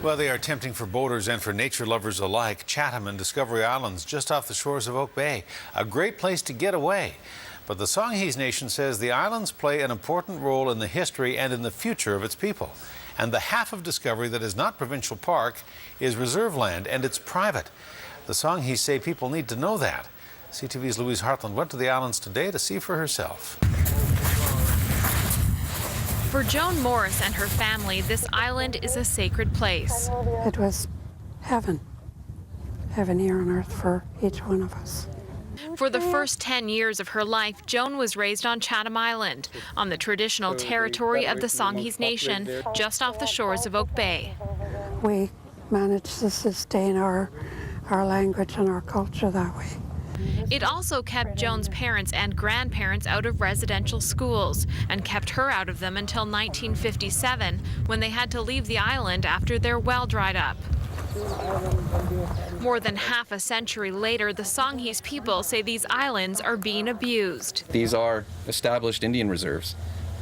Well, they are tempting for boaters and for nature lovers alike. Chatham and Discovery Islands, just off the shores of Oak Bay. A great place to get away. But the Songhees Nation says the islands play an important role in the history and in the future of its people. And the half of Discovery that is not Provincial Park is reserve land, and it's private. The Songhees say people need to know that. CTV's Louise Hartland went to the islands today to see for herself. For Joan Morris and her family, this island is a sacred place. It was heaven here on earth for each one of us. For the first 10 years of her life, Joan was raised on Chatham Island, on the traditional territory of the Songhees Nation, just off the shores of Oak Bay. We managed to sustain our language and our culture that way. It also kept Joan's parents and grandparents out of residential schools and kept her out of them until 1957, when they had to leave the island after their well dried up. More than half a century later, the Songhees people say these islands are being abused. These are established Indian reserves,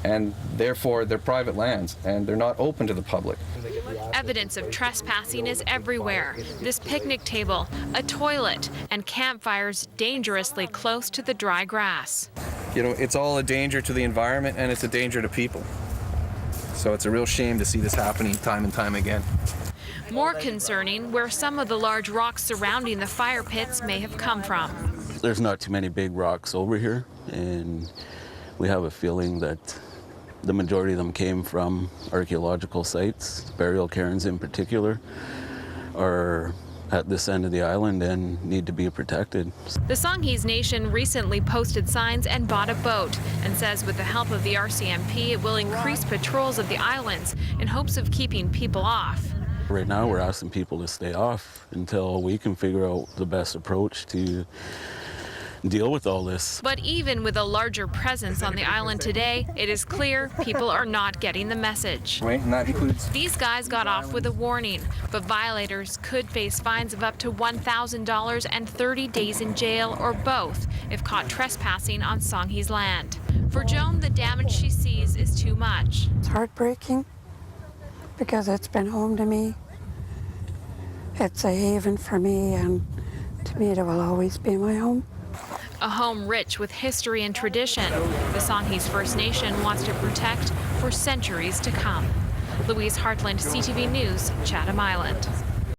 and therefore they're private lands, and they're not open to the public. Evidence of trespassing is everywhere. This picnic table, a toilet, and campfires dangerously close to the dry grass. You know, it's all a danger to the environment, and it's a danger to people. So it's a real shame to see this happening time and time again. More concerning, where some of the large rocks surrounding the fire pits may have come from. There's not too many big rocks over here, and we have a feeling that the majority of them came from archaeological sites. Burial cairns in particular are at this end of the island and need to be protected. The Songhees Nation recently posted signs and bought a boat, and says with the help of the RCMP it will increase patrols of the islands in hopes of keeping people off. Right now we're asking people to stay off until we can figure out the best approach to deal with all this. But even with a larger presence on the island today, it is clear people are not getting the message. Right, and that includes... These guys got off with a warning, but violators could face fines of up to $1,000 and 30 days in jail or both if caught trespassing on Songhees land. For Joan, the damage she sees is too much. It's heartbreaking because it's been home to me. It's a haven for me, and to me it will always be my home. A home rich with history and tradition, the Songhees First Nation wants to protect for centuries to come. Louise Hartland, CTV News, Chatham Island.